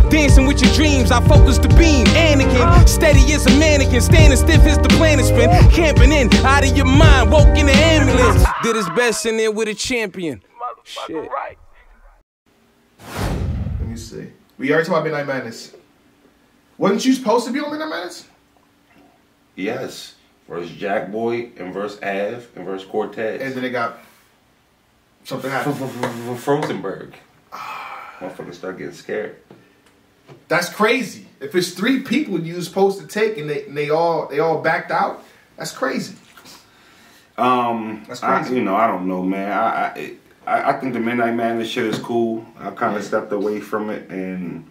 Dancing with your dreams, I focus the beam. Anakin, steady as a mannequin, standing stiff as the planet spin. Camping in, out of your mind, woke in the ambulance. Did his best in there with a champion. Shit. Let me see. We already talked about Midnight Madness. Wasn't you supposed to be on Midnight Madness? Yes. Versus Jakkboy and versus Av and versus Cortez. And then they got something happened. Frozenberg. Motherfuckers start getting scared. That's crazy. If it's 3 people you were supposed to take and they all backed out, that's crazy. That's crazy. I don't know, man. I think the Midnight Madness shit is cool. I kind of stepped away from it, and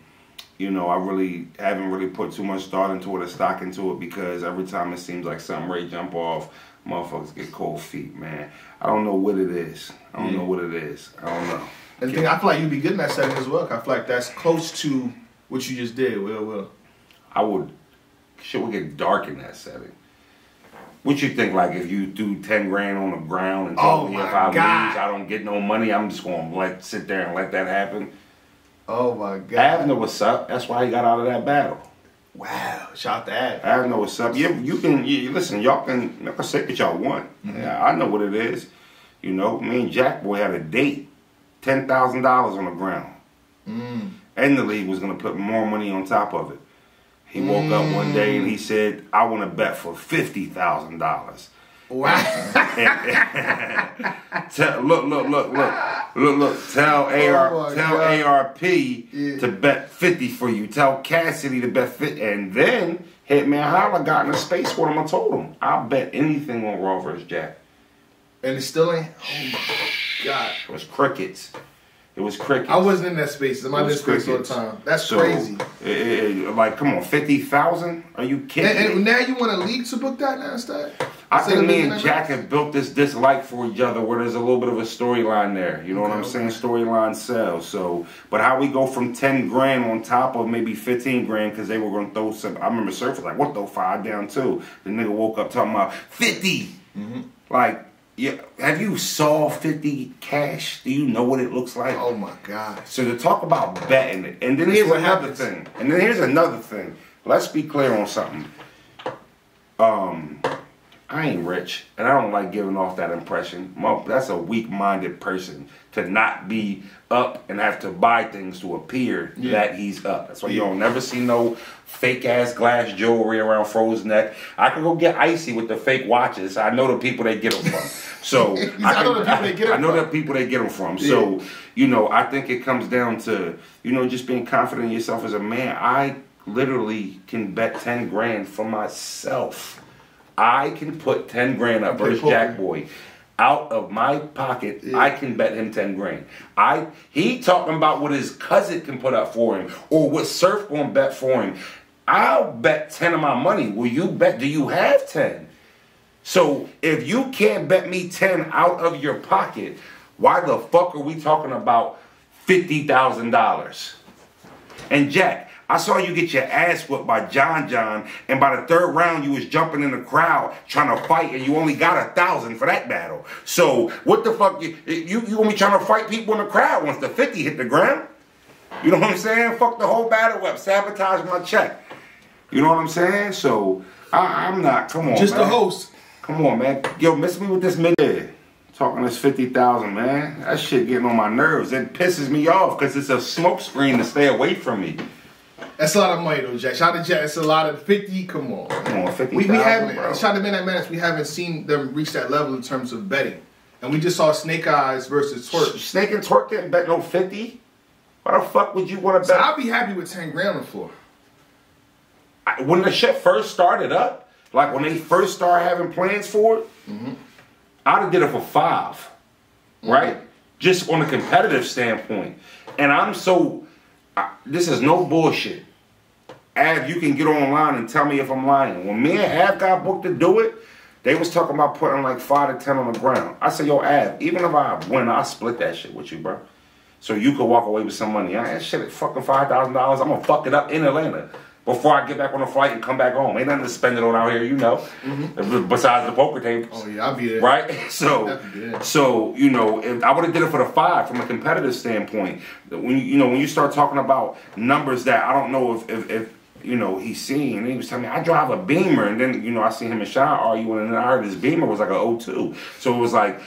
I really haven't really put too much thought into it or stock into it, because every time it seems like something ready to jump off, motherfuckers get cold feet, man. I don't know what it is. I don't know. And I feel like you'd be good in that setting as well. I feel like that's close to what you just did. Will. Shit would get dark in that setting. What you think, like, if you do 10 grand on the ground and tell me if I lose, I don't get no money, I'm just going to sit there and let that happen? Oh, my God. Av know what's up. That's why he got out of that battle. Wow. Shout out to Av. Av know what's up. Listen, y'all can say what y'all want. Yeah, I know what it is. Me and Jakkboy had a date. $10,000 on the ground. And the league was going to put more money on top of it. He woke up one day and he said, I want to bet for $50,000. Wow. Look. Tell ARP to bet 50 for you. Tell Cassidy to bet 50. And then Hitman Holla got in a space with him. I told him, I'll bet anything on Raw vs. Jack. And it still ain't? Oh, my God. It was crickets. I wasn't in that space. I'm in that space all the time. That's crazy. Come on, 50,000? Are you kidding me? And now you want a league to book that now instead? I think me and Jack have built this dislike for each other where there's a little bit of a storyline there. You know what I'm saying? Storyline sells. But how we go from 10 grand on top of maybe 15 grand because they were going to throw some. I remember Surf was like, what, throw 5 down too? The nigga woke up talking about 50. Yeah, have you saw 50 cash? Do you know what it looks like? Oh my God. So to talk about betting it, and then here's another thing. Let's be clear on something. I ain't rich, and I don't like giving off that impression. That's a weak-minded person to not be up and have to buy things to appear that he's up. That's why you don't never see no fake-ass glass jewelry around Frozen neck. I can go get icy with the fake watches. I know the people they get them from. So I know the people they get them from. So, I think it comes down to, just being confident in yourself as a man. I literally can bet 10 grand for myself. I can put 10 grand up versus Jakkboy. Out of my pocket, I can bet him 10 grand. He talking about what his cousin can put up for him or what Surf gonna bet for him. I'll bet 10 of my money. Will you bet? Do you have 10? So if you can't bet me 10 out of your pocket, why the fuck are we talking about $50,000? And Jack, I saw you get your ass whipped by John, and by the 3rd round, you was jumping in the crowd trying to fight, and you only got 1,000 for that battle. So what the fuck? You gonna be trying to fight people in the crowd once the 50 hit the ground? You know what I'm saying? Fuck the whole battle up, sabotage my check. You know what I'm saying? So I'm not. Come on, just man. the host. Come on, man. Yo, miss me with this minute. Talking this 50,000, man. That shit getting on my nerves. It pisses me off because it's a smoke screen to stay away from me. That's a lot of money, though, Jack. Shout out to Jack. It's a lot of 50. Come on. Come on, 50,000, we haven't, bro. shout out to Midnight Madness. We haven't seen them reach that level in terms of betting. And we just saw Snake Eyes versus Twerk. Snake and Twerk didn't bet no 50. Why the fuck would you want to bet? So I'd be happy with 10 grand on the floor. When the shit first started up, like when they first started having plans for it, I'd have did it for 5. Right? Just on a competitive standpoint. And I'm so... this is no bullshit. Av, you can get online and tell me if I'm lying. When me and Av got booked to do it, they was talking about putting like 5 to 10 on the ground. I said, yo, Av, even if I win, I'll split that shit with you, bro. So you could walk away with some money. That shit is fucking $5,000. I'm going to fuck it up in Atlanta. before I get back on the flight and come back home. Ain't nothing to spend it on out here, you know. Besides the poker tables. Oh yeah, I'll be there. Right? So you know, if I would have did it for the 5 from a competitive standpoint. When you start talking about numbers that I don't know if you know, he's seen, and he was telling me, I drive a Beamer, and then, you know, I seen him and Sean arguing, and then I heard his Beamer was like a 02. So it was like,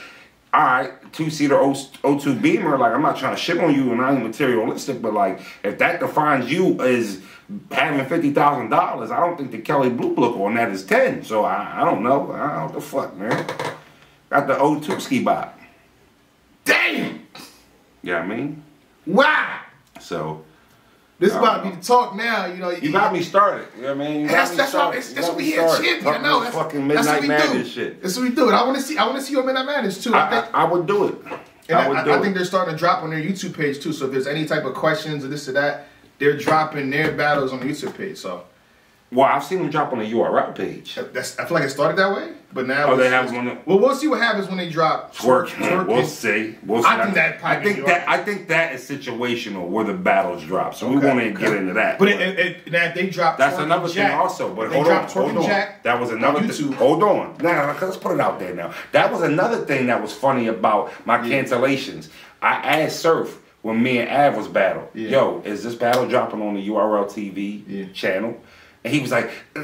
all right, 2-seater 02 Beamer, like, I'm not trying to shit on you, and I ain't materialistic, but like, if that defines you as having $50,000, I don't think the Kelly Blue Book on that is 10. So I don't know. I don't know what the fuck, man. Got the 02 ski bop. Damn! You know what I mean? Wow! So... This is about to be the talk now, you know. You got me started. You know what I mean? That's what we here, champion. I know. That's fucking Midnight Madness shit. That's what we do. I want to see you on Midnight Madness too. I would do it. I think they're starting to drop on their YouTube page too. So if there's any type of questions or this or that, they're dropping their battles on the YouTube page. So. Well, I've seen them drop on the URL page. I feel like it started that way, but now they have one. Well, we'll see what happens when they drop twerk. We'll see. I think that is situational where the battles drop. So we want to get into that. But if they drop, that's another thing also. But hold on. That was another thing. Hold on. Now let's put it out there now. That was another thing that was funny about my cancellations. I asked Surf when me and Av was battle. Yo, is this battle dropping on the URL TV channel? And he was like, nah,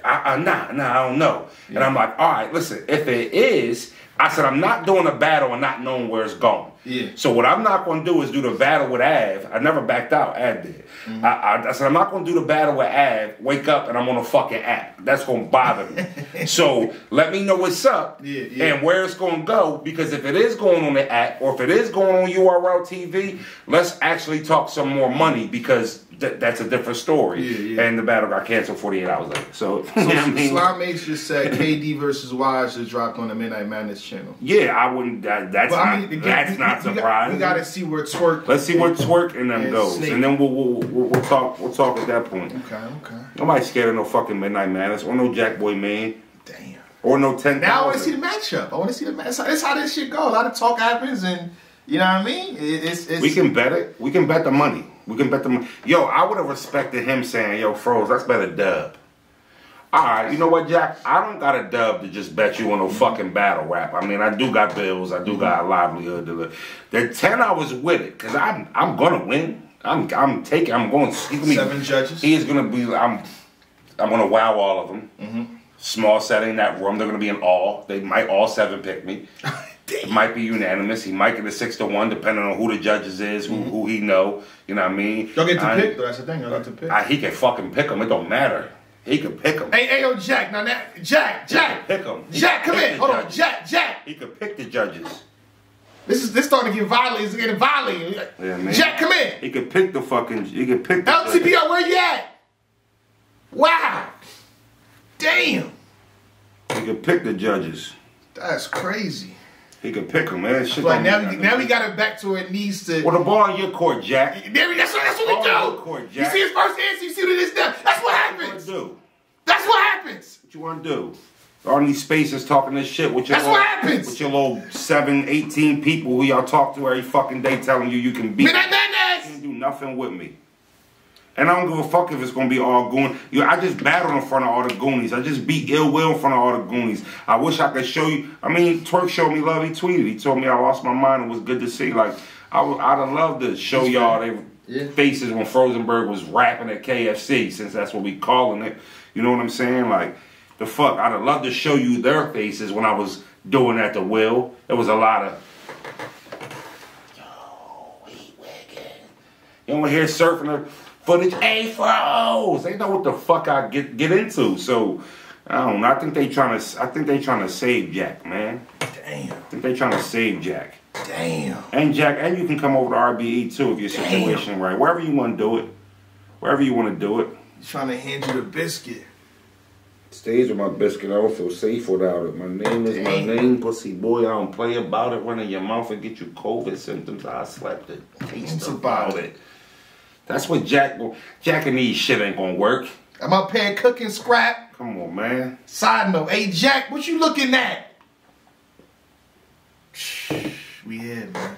I don't know. And I'm like, all right, listen, if it is, I said, I'm not doing a battle and not knowing where it's going. So what I'm not going to do is do the battle with Av. I never backed out. Av did. I said, I'm not going to do the battle with Av, wake up, and I'm on a fucking app. That's going to bother me. So let me know what's up and where it's going to go, because if it is going on the app or if it is going on URL TV, let's actually talk some more money, because that's a different story. And the battle got canceled 48 hours later. So Slime H just said KD versus Wise just dropped on the Midnight Madness channel. Yeah, I wouldn't. That's not surprising. We got to see where Twerk. Let's see where Twerk and them goes, Snake. And then we'll talk. We'll talk at that point. Okay. Nobody's scared of no fucking Midnight Madness or no Jakkboy Maine. Damn. Or no 10,000. Now I want to see the matchup. I want to see the match. That's how this shit go. A lot of talk happens, and you know what I mean. We can bet it. We can bet the money. Yo, I would have respected him saying, "Yo, Froze, let's bet a dub." All right, you know what, Jack? I don't got a dub to just bet you on no fucking battle rap. I mean, I do got bills. I do got a livelihood. The 10, I was with it, because I'm gonna win. I'm going. 7 judges. He is gonna be. I'm gonna wow all of them. Small setting, that room. They're gonna be in awe. They might all 7 pick me. It might be unanimous. He might get a 6-1, depending on who the judges is, who he know. You know what I mean? Y'all get to pick, though. That's the thing. Y'all get to pick. He can fucking pick them. It don't matter. He can pick them. Hey, yo, Jack. Now that Jack. Pick them. Jack, come in. Hold on, Jack. He could pick the judges. This starting to get violent. It's getting violent. Yeah, man. Jack, come in. He could pick the fucking. He could pick the LTBR. Where you at? Wow. Damn. He could pick the judges. That's crazy. He could pick them, man. Shit like now we got it back to it needs to. Well, the ball in your court, Jack. That's what we do. Your court, Jack. You see his first answer. You see what it is now. That's what happens. That's what happens. What you want to do? All these spaces talking this shit with your. That's what happens. With your little 7, 18 people who y'all talk to every fucking day, telling you can beat. Midnight Madness. You can't do nothing with me. And I don't give a fuck if it's gonna be all goon. I just battled in front of all the Goonies. I just beat Ill Will in front of all the Goonies. I wish I could show you. I mean, Twerk showed me love. He tweeted. He told me I lost my mind. It was good to see. Like I'd have loved to show y'all their faces when Frozenberg was rapping at KFC, since that's what we calling it. You know what I'm saying? Like the fuck. I'd have loved to show you their faces when I was doing at the Will. There was a lot of. Yo, he wicked. You don't hear surfing the footage, A4Os. They know what the fuck I get into. So I don't know. I think they trying to save Jack, man. Damn. I think they trying to save Jack. Damn. And Jack, and you can come over to RBE too if your situation right. Wherever you want to do it. Wherever you want to do it. He's trying to hand you the biscuit. Stays with my biscuit. I don't feel safe without it. My name is my name, pussy boy. I don't play about it. Run in your mouth and get you COVID symptoms. I slept it. Taste about it. That's what Jack and these shit ain't gonna work. I'm up here cooking scrap. Come on, man. Side note, hey Jack, what you looking at? We here, man.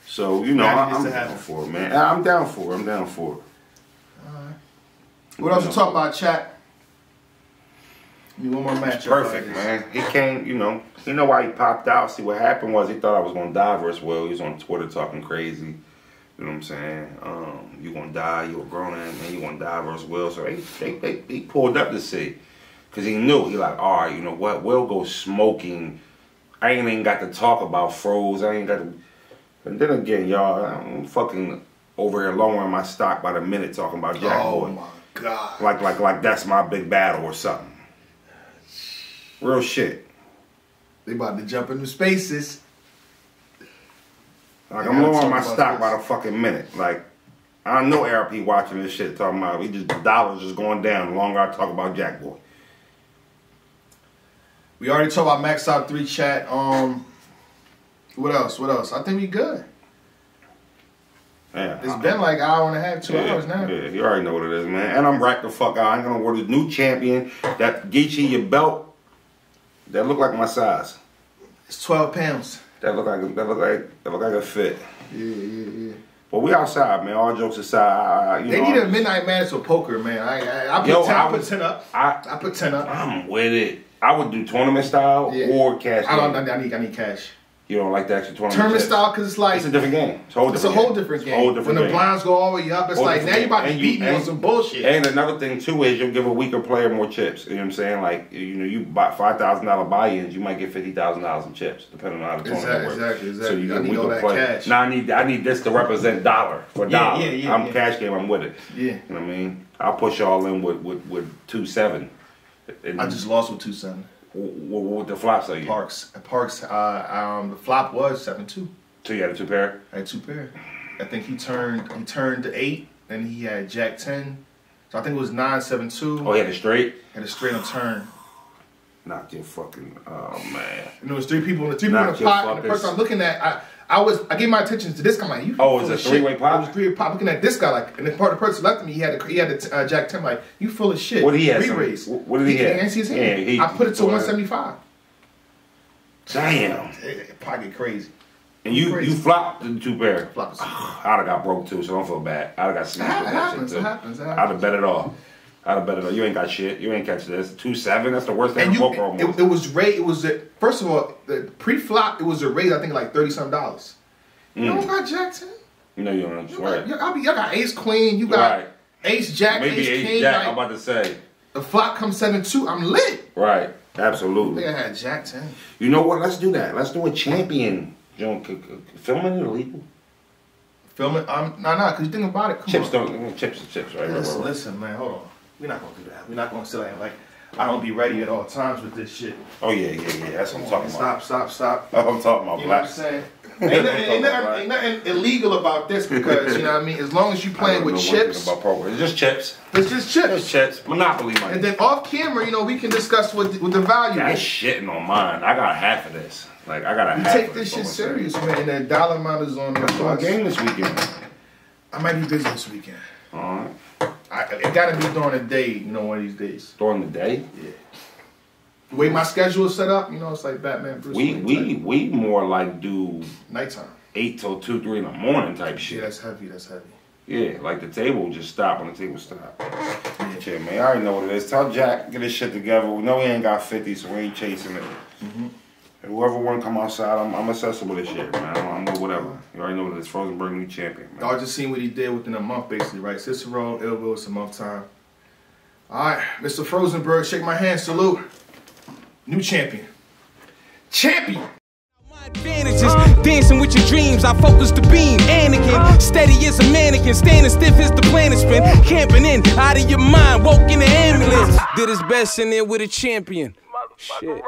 So, you know, I'm down for it, man. I'm down for it. Alright. What else you talking about, chat? Give me one more match. Perfect, man. He came, you know why he popped out. See, what happened was he thought I was going to die versus Will. He was on Twitter talking crazy. You know what I'm saying? You going to die. You a grown ass man. You going to die versus Will. So he pulled up to see. Because he knew. He like, all right, you know what? Will go smoking. I ain't even got to talk about Froze. I ain't got to. And then again, y'all, I'm fucking over here lowering my stock by the minute talking about Jakkboy. Oh, my God. Like that's my big battle or something. Real shit. They about to jump into spaces. Like, I'm lowering my stock by the fucking minute. Like, I know ARP watching this shit talking about the dollars just going down the longer I talk about Jakkboy. We already talked about Max Out 3 chat. What else? I think we good. Yeah, it's been like an hour and a half, 2 hours now. Yeah, you already know what it is, man. And I'm racked the fuck out. I'm gonna wear the new champion. That Geechee, your belt. That look like my size. It's 12 pounds. That look like a fit. Yeah. But we outside, man. All jokes aside, they need a midnight madness with poker, man. I put 10 up. I put 10 up. I'm with it. I would do tournament style or cash. I need cash. You don't like the extra tournament style because it's like it's a different game. It's a whole different game. When the blinds go all the way up, it's like now you about to beat me on some bullshit. And another thing too is you'll give a weaker player more chips. You know what I'm saying? Like you buy $5,000 buy-ins, you might get $50,000 in chips depending on how the tournament works. Exactly. So you get a weaker player. Cash. Now I need this to represent dollar for dollar. I'm cash game. I'm with it. Yeah. You know what I mean? I'll push y'all in with 2-7. I just lost with 2-7. What the flop say? Parks. The flop was 7-2. So you had a 2 pair? I had 2 pair. I think he turned to 8, and he had Jack 10. So I think it was 9-7-2. Oh, he had a straight? Had a straight on turn. Not your fucking, oh man. And there was 3 people in the pot, and the person I'm looking at, I gave my attention to this guy. Like, you it's a 3-way pot? It was a 3-way pot. Looking at this guy, like, and the person left me, he had the Jack 10, like, you full of shit. What did he have? Re-raise. What did he have? Can't see his hand. I put it to 175. Damn. Pocket crazy. And you flopped the 2 pair. Flopped the 2 pair. I'd have got broke too, so don't feel bad. I'd have got smashed with that shit too. It happens. I'd have bet it all. You ain't got shit. You ain't catch this. 2-7. That's the worst thing in poker almost. It was raised. It was first of all the pre-flop. It was a raise. I think like $30-some. You don't got Jack 10. No, you don't. Y'all got Ace Queen. You got Ace Jack. Maybe Ace King. Jack. Like, I'm about to say. The flop comes 7-2. I'm lit. Right. Absolutely. I had Jack 10. You know what? Let's do that. Let's do a champion. Filming it illegal. Film it? No, because you think about it. Chips, right? Listen, man, hold on. We're not going to do that. We're not going to sit there like, I don't be ready at all times with this shit. Oh, yeah. That's what I'm talking about. Stop. I'm talking about you know what I'm saying? Ain't nothing illegal about this because, you know what I mean? As long as you playing with chips. It's just chips. It's just chips. It's chips. Monopoly money. And then off camera, we can discuss what the value is. Shitting on mine. I got half of this. Like, I got a half. Take this shit serious, man. And that dollar amount is on the game this weekend. I might be busy this weekend. All right. It gotta be during the day, one of these days. During the day? Yeah. The way my schedule is set up, it's like Batman, Bruce Wayne. We more like do nighttime. 8 till 2, 3 in the morning type shit. Yeah, that's heavy. Yeah, like the table just stop when the table stop. Yeah, man, I already know what it is. Tell Jack, get his shit together. We know he ain't got 50, so we ain't chasing it. Mm-hmm. Whoever want to come outside, I'm accessible to shit, man. I'm with whatever. You already know that it's Frozenberg new champion, man. Y'all just seen what he did within a month, basically, right? Cicero, Illville, it's a month time. All right, Mr. Frozenberg, shake my hand, salute. New champion. Champion! My advantages, dancing with your dreams, I focus the beam. Anakin, steady as a mannequin, standing stiff as the planet spin. Camping in, out of your mind, woke in the ambulance. Did his best in there with a champion. Shit.